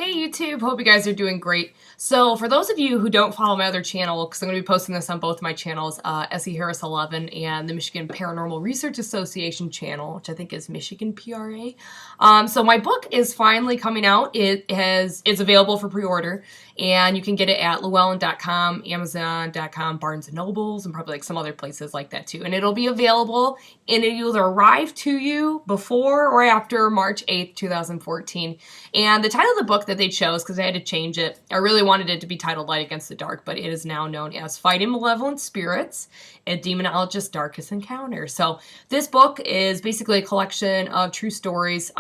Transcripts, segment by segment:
Hey YouTube, hope you guys are doing great. So for those of you who don't follow my other channel, because I'm going to be posting this on both my channels, SE Harris 11 and the Michigan Paranormal Research Association channel, which I think is Michigan PRA. So my book is finally coming out. It's available for pre-order, and you can get it at Llewellyn.com, Amazon.com, Barnes & Nobles, and probably like some other places like that too. And it'll be available, and it'll either arrive to you before or after March 8th, 2014. And the title of the book that they chose, because I had to change it, I really wanted it to be titled Light Against the Dark, but it is now known as Fighting Malevolent Spirits, a Demonologist's Darkest Encounter. So this book is basically a collection of true stories,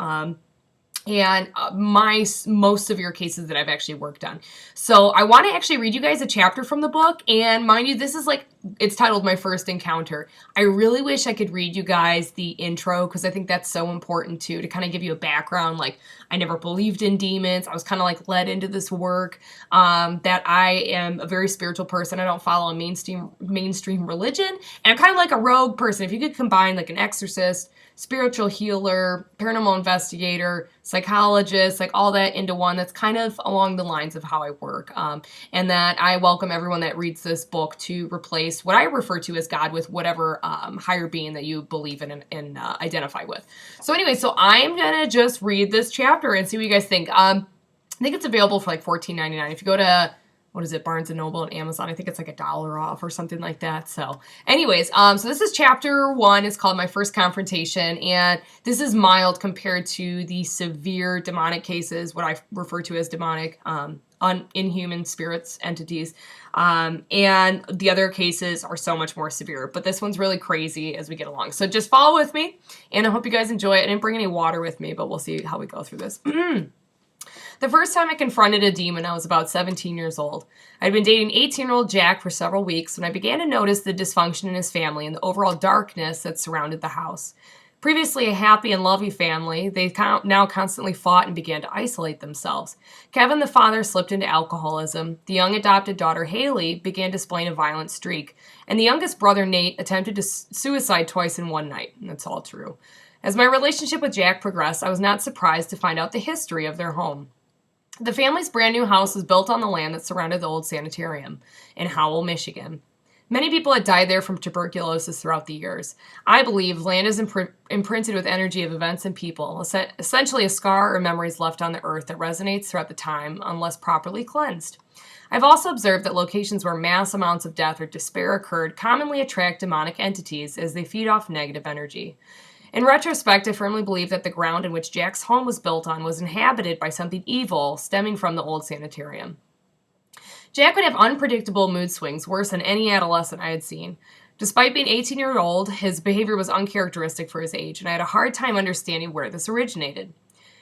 and my most severe cases that I've actually worked on. So I want to actually read you guys a chapter from the book, and mind you, this is like, it's titled My First Encounter. I really wish I could read you guys the intro, because I think that's so important too, to kind of give you a background. Like, I never believed in demons. I was kind of like led into this work, that I am a very spiritual person. I don't follow a mainstream religion, and I'm kind of like a rogue person. If you could combine like an exorcist, spiritual healer, paranormal investigator, psychologist, like all that into one, that's kind of along the lines of how I work. And that I welcome everyone that reads this book to replace what I refer to as God with whatever higher being that you believe in and identify with. So anyway, so I'm gonna just read this chapter and see what you guys think. I think it's available for like $14.99. If you go to, what is it, Barnes & Noble and Amazon, I think it's like $1 off or something like that. So anyways, so this is chapter 1. It's called My First Confrontation, and this is mild compared to the severe demonic cases, what I refer to as demonic, inhuman spirits, entities. And the other cases are so much more severe, but this one's really crazy as we get along. So just follow with me, and I hope you guys enjoy it. I didn't bring any water with me, but we'll see how we go through this. The first time I confronted a demon, I was about 17 years old. I'd been dating 18-year-old Jack for several weeks when I began to notice the dysfunction in his family and the overall darkness that surrounded the house. Previously a happy and loving family, they now constantly fought and began to isolate themselves. Kevin, the father, slipped into alcoholism. The young adopted daughter, Haley, began displaying a violent streak. And the youngest brother, Nate, attempted to suicide twice in one night. And that's all true. As my relationship with Jack progressed, I was not surprised to find out the history of their home. The family's brand new house was built on the land that surrounded the old sanitarium in Howell, Michigan. Many people had died there from tuberculosis throughout the years. I believe land is imprinted with energy of events and people, essentially a scar or memories left on the earth that resonates throughout the time unless properly cleansed. I've also observed that locations where mass amounts of death or despair occurred commonly attract demonic entities as they feed off negative energy. In retrospect, I firmly believe that the ground in which Jack's home was built on was inhabited by something evil stemming from the old sanitarium. Jack would have unpredictable mood swings, worse than any adolescent I had seen. Despite being 18 years old, his behavior was uncharacteristic for his age, and I had a hard time understanding where this originated.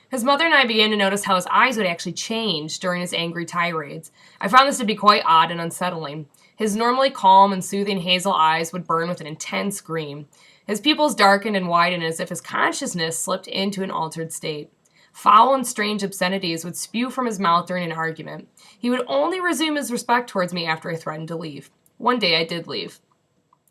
His mother and I began to notice how his eyes would actually change during his angry tirades. I found this to be quite odd and unsettling. His normally calm and soothing hazel eyes would burn with an intense gleam. His pupils darkened and widened as if his consciousness slipped into an altered state. Foul and strange obscenities would spew from his mouth during an argument. He would only resume his respect towards me after I threatened to leave. One day I did leave.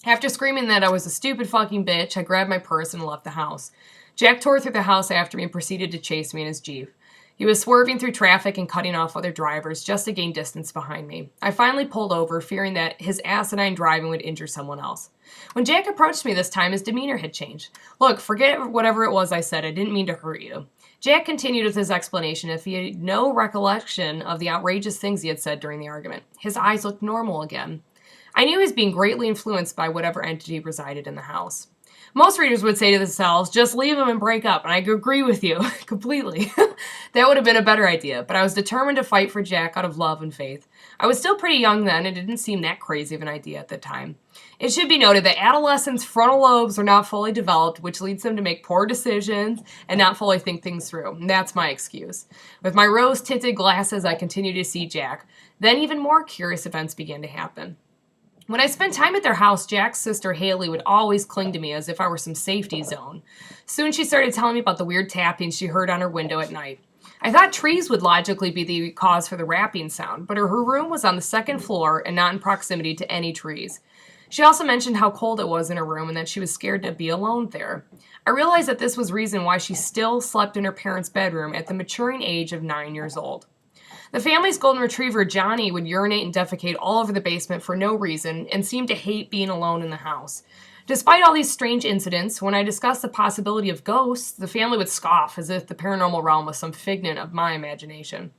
After screaming that I was a stupid fucking bitch, I grabbed my purse and left the house. Jack tore through the house after me and proceeded to chase me in his Jeep. He was swerving through traffic and cutting off other drivers just to gain distance behind me. I finally pulled over, fearing that his asinine driving would injure someone else. When Jack approached me this time, his demeanor had changed. Look, forget whatever it was I said. I didn't mean to hurt you. Jack continued with his explanation if he had no recollection of the outrageous things he had said during the argument. His eyes looked normal again. I knew he was being greatly influenced by whatever entity resided in the house. Most readers would say to themselves, just leave him and break up, and I agree with you completely. That would have been a better idea, but I was determined to fight for Jack out of love and faith. I was still pretty young then, and it didn't seem that crazy of an idea at the time. It should be noted that adolescents' frontal lobes are not fully developed, which leads them to make poor decisions and not fully think things through. And that's my excuse. With my rose-tinted glasses, I continued to see Jack. Then even more curious events began to happen. When I spent time at their house, Jack's sister Haley would always cling to me as if I were some safety zone. Soon she started telling me about the weird tapping she heard on her window at night. I thought trees would logically be the cause for the rapping sound, but her room was on the second floor and not in proximity to any trees. She also mentioned how cold it was in her room and that she was scared to be alone there. I realized that this was reason why she still slept in her parents' bedroom at the maturing age of 9 years old. The family's golden retriever, Johnny, would urinate and defecate all over the basement for no reason and seemed to hate being alone in the house. Despite all these strange incidents, when I discussed the possibility of ghosts, the family would scoff as if the paranormal realm was some figment of my imagination.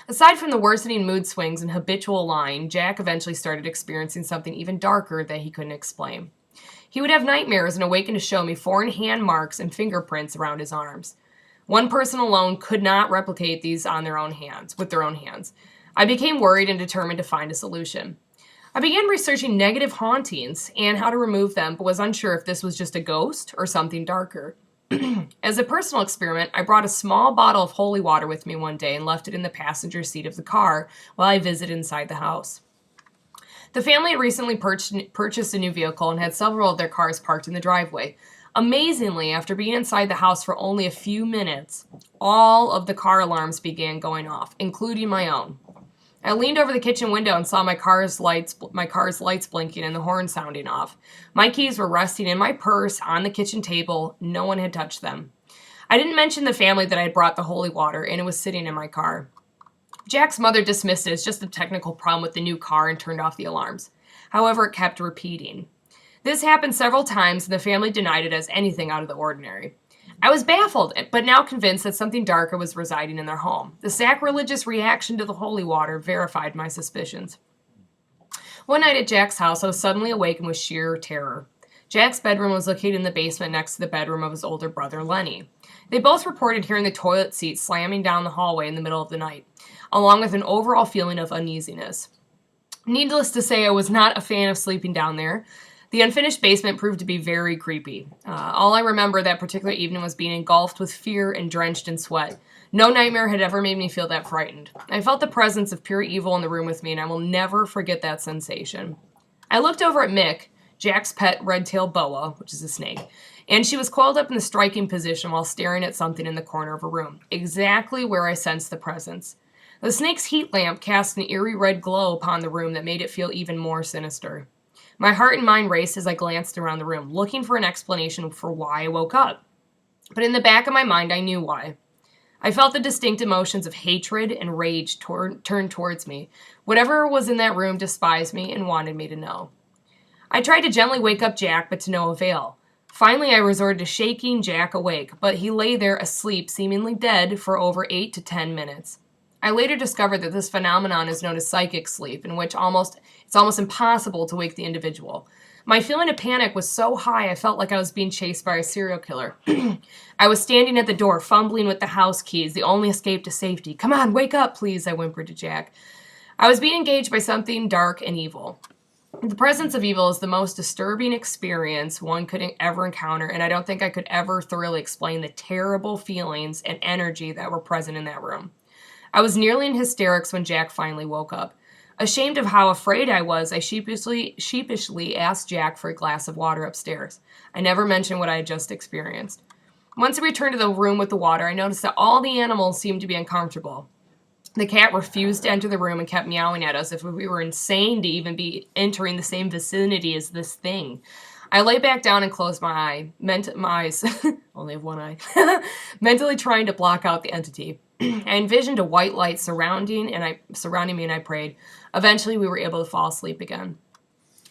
Aside from the worsening mood swings and habitual lying, Jack eventually started experiencing something even darker that he couldn't explain. He would have nightmares and awaken to show me foreign hand marks and fingerprints around his arms. One person alone could not replicate these with their own hands. I became worried and determined to find a solution. I began researching negative hauntings and how to remove them, but was unsure if this was just a ghost or something darker. As a personal experiment, I brought a small bottle of holy water with me one day and left it in the passenger seat of the car while I visited inside the house. The family had recently purchased a new vehicle and had several of their cars parked in the driveway. Amazingly, after being inside the house for only a few minutes, all of the car alarms began going off, including my own. I leaned over the kitchen window and saw my car's lights blinking and the horn sounding off. My keys were resting in my purse on the kitchen table. No one had touched them. I didn't mention the family that I had brought the holy water, and it was sitting in my car. Jack's mother dismissed it as just a technical problem with the new car and turned off the alarms. However, it kept repeating. This happened several times, and the family denied it as anything out of the ordinary. I was baffled, but now convinced that something darker was residing in their home. The sacrilegious reaction to the holy water verified my suspicions. One night at Jack's house, I was suddenly awakened with sheer terror. Jack's bedroom was located in the basement next to the bedroom of his older brother, Lenny. They both reported hearing the toilet seat slamming down the hallway in the middle of the night, along with an overall feeling of uneasiness. Needless to say, I was not a fan of sleeping down there. The unfinished basement proved to be very creepy. All I remember that particular evening was being engulfed with fear and drenched in sweat. No nightmare had ever made me feel that frightened. I felt the presence of pure evil in the room with me, and I will never forget that sensation. I looked over at Mick, Jack's pet red-tailed boa, which is a snake, and she was coiled up in the striking position while staring at something in the corner of a room, exactly where I sensed the presence. The snake's heat lamp cast an eerie red glow upon the room that made it feel even more sinister. My heart and mind raced as I glanced around the room, looking for an explanation for why I woke up. But in the back of my mind, I knew why. I felt the distinct emotions of hatred and rage turned towards me. Whatever was in that room despised me and wanted me to know. I tried to gently wake up Jack, but to no avail. Finally, I resorted to shaking Jack awake, but he lay there asleep, seemingly dead, for over 8 to 10 minutes. I later discovered that this phenomenon is known as psychic sleep, in which it's almost impossible to wake the individual. My feeling of panic was so high I felt like I was being chased by a serial killer. I was standing at the door, fumbling with the house keys, the only escape to safety. "Come on, wake up, please," I whimpered to Jack. I was being engaged by something dark and evil. The presence of evil is the most disturbing experience one could ever encounter, and I don't think I could ever thoroughly explain the terrible feelings and energy that were present in that room. I was nearly in hysterics when Jack finally woke up. Ashamed of how afraid I was, I sheepishly asked Jack for a glass of water upstairs. I never mentioned what I had just experienced. Once I returned to the room with the water, I noticed that all the animals seemed to be uncomfortable. The cat refused to enter the room and kept meowing at us as if we were insane to even be entering the same vicinity as this thing. I lay back down and closed my eyes, only have one eye, mentally trying to block out the entity. I envisioned a white light surrounding me, and I prayed. Eventually, we were able to fall asleep again.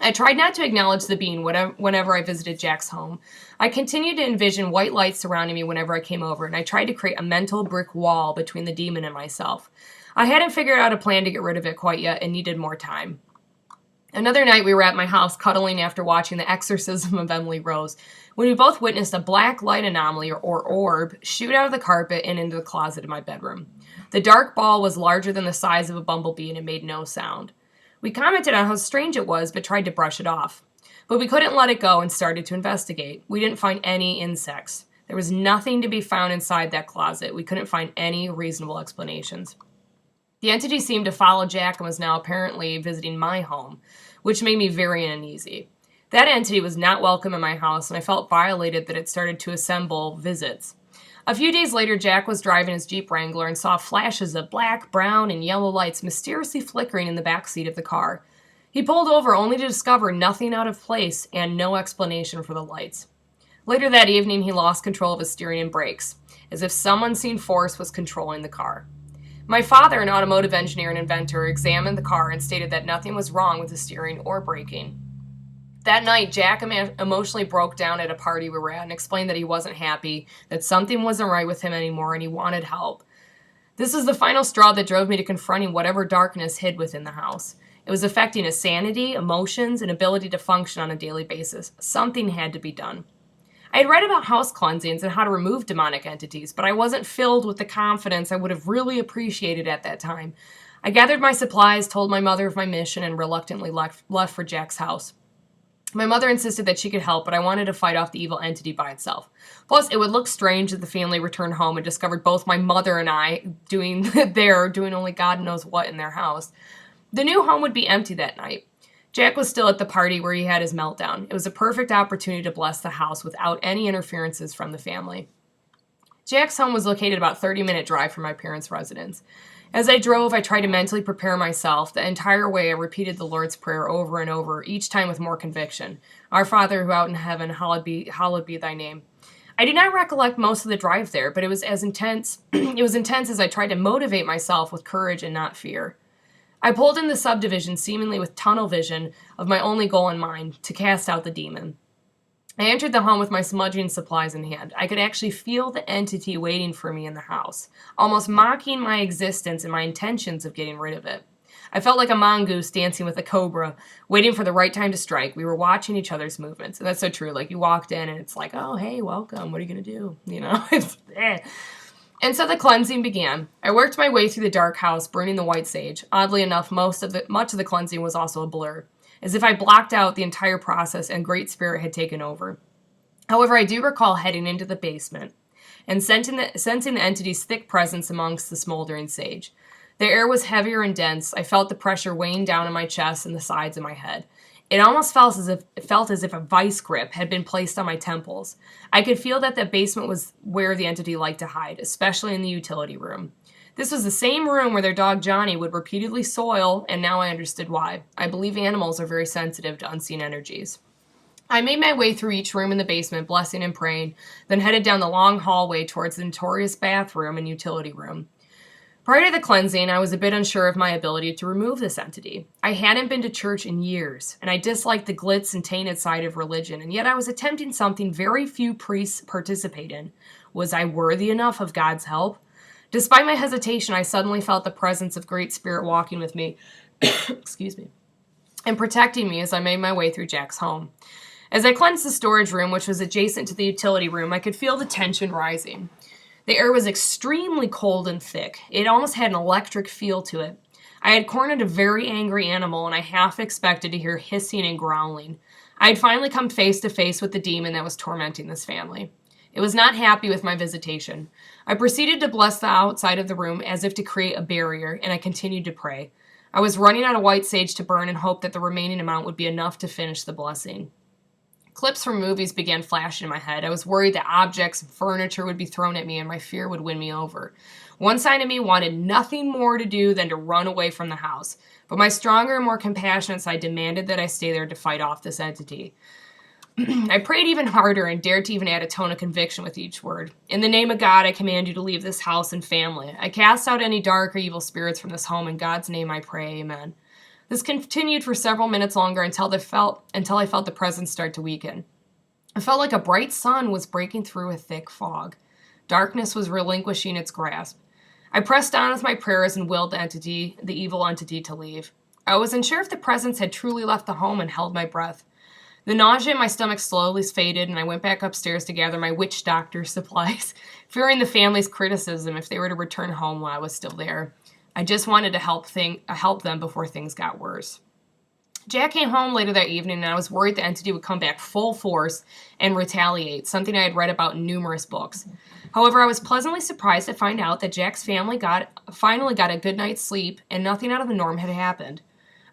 I tried not to acknowledge the being whenever I visited Jack's home. I continued to envision white lights surrounding me whenever I came over, and I tried to create a mental brick wall between the demon and myself. I hadn't figured out a plan to get rid of it quite yet and needed more time. Another night, we were at my house cuddling after watching The Exorcism of Emily Rose, when we both witnessed a black light anomaly, or orb, shoot out of the carpet and into the closet in my bedroom. The dark ball was larger than the size of a bumblebee, and it made no sound. We commented on how strange it was, but tried to brush it off. But we couldn't let it go and started to investigate. We didn't find any insects. There was nothing to be found inside that closet. We couldn't find any reasonable explanations. The entity seemed to follow Jack and was now apparently visiting my home, which made me very uneasy. That entity was not welcome in my house, and I felt violated that it started to assemble visits. A few days later, Jack was driving his Jeep Wrangler and saw flashes of black, brown, and yellow lights mysteriously flickering in the back seat of the car. He pulled over only to discover nothing out of place and no explanation for the lights. Later that evening, he lost control of his steering and brakes, as if some unseen force was controlling the car. My father, an automotive engineer and inventor, examined the car and stated that nothing was wrong with the steering or braking. That night, Jack emotionally broke down at a party we were at and explained that he wasn't happy, that something wasn't right with him anymore, and he wanted help. This was the final straw that drove me to confronting whatever darkness hid within the house. It was affecting his sanity, emotions, and ability to function on a daily basis. Something had to be done. I had read about house cleansings and how to remove demonic entities, but I wasn't filled with the confidence I would have really appreciated at that time. I gathered my supplies, told my mother of my mission, and reluctantly left for Jack's house. My mother insisted that she could help, but I wanted to fight off the evil entity by itself. Plus, it would look strange if the family returned home and discovered both my mother and I doing only God knows what in their house. The new home would be empty that night. Jack was still at the party where he had his meltdown. It was a perfect opportunity to bless the house without any interferences from the family. Jack's home was located about a 30-minute drive from my parents' residence. As I drove, I tried to mentally prepare myself. The entire way, I repeated the Lord's Prayer over and over, each time with more conviction. Our Father who art in heaven, hallowed be thy name. I do not recollect most of the drive there, but it was intense as I tried to motivate myself with courage and not fear. I pulled in the subdivision seemingly with tunnel vision of my only goal in mind, to cast out the demon. I entered the home with my smudging supplies in hand. I could actually feel the entity waiting for me in the house, almost mocking my existence and my intentions of getting rid of it. I felt like a mongoose dancing with a cobra, waiting for the right time to strike. We were watching each other's movements, and that's so true. Like, you walked in and it's like, oh, hey, welcome. What are you going to do? It's And so the cleansing began. I worked my way through the dark house, burning the white sage. Oddly enough, much of the cleansing was also a blur, as if I blocked out the entire process and Great Spirit had taken over. However, I do recall heading into the basement and sensing the entity's thick presence amongst the smoldering sage. The air was heavier and dense. I felt the pressure weighing down on my chest and the sides of my head. It almost felt as if a vice grip had been placed on my temples. I could feel that the basement was where the entity liked to hide, especially in the utility room. This was the same room where their dog Johnny would repeatedly soil, and now I understood why. I believe animals are very sensitive to unseen energies. I made my way through each room in the basement, blessing and praying, then headed down the long hallway towards the notorious bathroom and utility room. Prior to the cleansing, I was a bit unsure of my ability to remove this entity. I hadn't been to church in years, and I disliked the glitz and tainted side of religion, and yet I was attempting something very few priests participate in. Was I worthy enough of God's help? Despite my hesitation, I suddenly felt the presence of Great Spirit walking with me, excuse me, and protecting me as I made my way through Jack's home. As I cleansed the storage room, which was adjacent to the utility room, I could feel the tension rising. The air was extremely cold and thick. It almost had an electric feel to it. I had cornered a very angry animal, and I half expected to hear hissing and growling. I had finally come face to face with the demon that was tormenting this family. It was not happy with my visitation. I proceeded to bless the outside of the room as if to create a barrier, and I continued to pray. I was running out of white sage to burn and hoped that the remaining amount would be enough to finish the blessing. Clips from movies began flashing in my head. I was worried that objects and furniture would be thrown at me and my fear would win me over. One side of me wanted nothing more to do than to run away from the house, but my stronger and more compassionate side demanded that I stay there to fight off this entity. I prayed even harder and dared to even add a tone of conviction with each word. In the name of God, I command you to leave this house and family. I cast out any dark or evil spirits from this home. In God's name I pray, amen. This continued for several minutes longer until I felt the presence start to weaken. I felt like a bright sun was breaking through a thick fog. Darkness was relinquishing its grasp. I pressed on with my prayers and willed the evil entity, to leave. I was unsure if the presence had truly left the home and held my breath. The nausea in my stomach slowly faded, and I went back upstairs to gather my witch doctor supplies, fearing the family's criticism if they were to return home while I was still there. I just wanted to help them before things got worse. Jack came home later that evening, and I was worried the entity would come back full force and retaliate, something I had read about in numerous books. However, I was pleasantly surprised to find out that Jack's family finally got a good night's sleep, and nothing out of the norm had happened.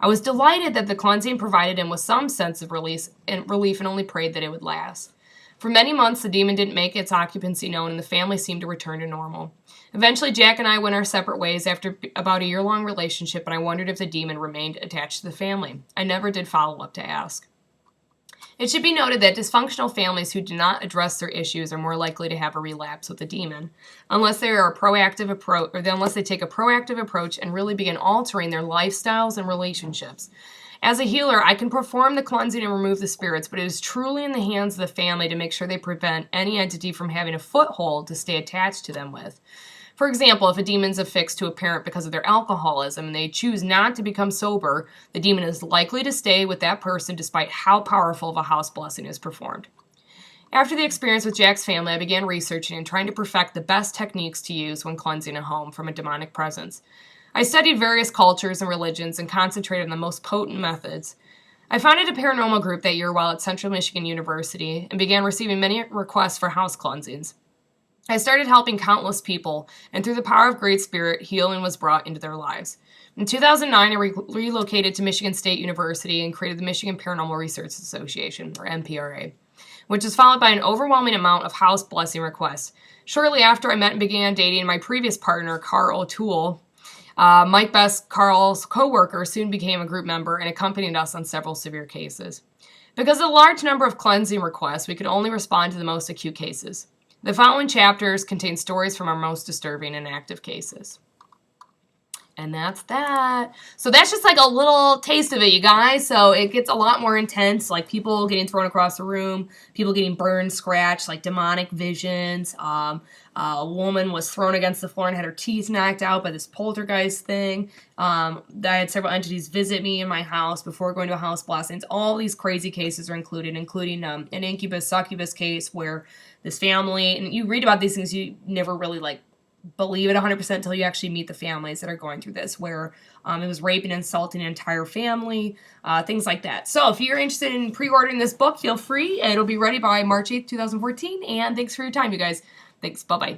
I was delighted that the cleansing provided him with some sense of relief and only prayed that it would last. For many months, the demon didn't make its occupancy known, and the family seemed to return to normal. Eventually, Jack and I went our separate ways after about a year-long relationship, and I wondered if the demon remained attached to the family. I never did follow up to ask. It should be noted that dysfunctional families who do not address their issues are more likely to have a relapse with the demon, unless they are a proactive approach, or unless they take a proactive approach and really begin altering their lifestyles and relationships. As a healer, I can perform the cleansing and remove the spirits, but it is truly in the hands of the family to make sure they prevent any entity from having a foothold to stay attached to them with. For example, if a demon's affixed to a parent because of their alcoholism and they choose not to become sober, the demon is likely to stay with that person despite how powerful of a house blessing is performed. After the experience with Jack's family, I began researching and trying to perfect the best techniques to use when cleansing a home from a demonic presence. I studied various cultures and religions and concentrated on the most potent methods. I founded a paranormal group that year while at Central Michigan University and began receiving many requests for house cleansings. I started helping countless people, and through the power of Great Spirit, healing was brought into their lives. In 2009, I relocated to Michigan State University and created the Michigan Paranormal Research Association, or MPRA, which was followed by an overwhelming amount of house blessing requests. Shortly after, I met and began dating my previous partner, Carl O'Toole. Mike Best, Carl's co-worker, soon became a group member and accompanied us on several severe cases. Because of the large number of cleansing requests, we could only respond to the most acute cases. The following chapters contain stories from our most disturbing and active cases. And that's that. So that's just like a little taste of it, you guys. So it gets a lot more intense, like people getting thrown across the room, people getting burned, scratched, like demonic visions. A woman was thrown against the floor and had her teeth knocked out by this poltergeist thing. I had several entities visit me in my house before going to a house blessings. All these crazy cases are included, including an incubus, succubus case where this family, and you read about these things, you never really like believe it 100% until you actually meet the families that are going through this, where it was raping and insulting an entire family, things like that. So if you're interested in pre-ordering this book, feel free. It'll be ready by March 8th, 2014. And thanks for your time, you guys. Thanks. Bye-bye.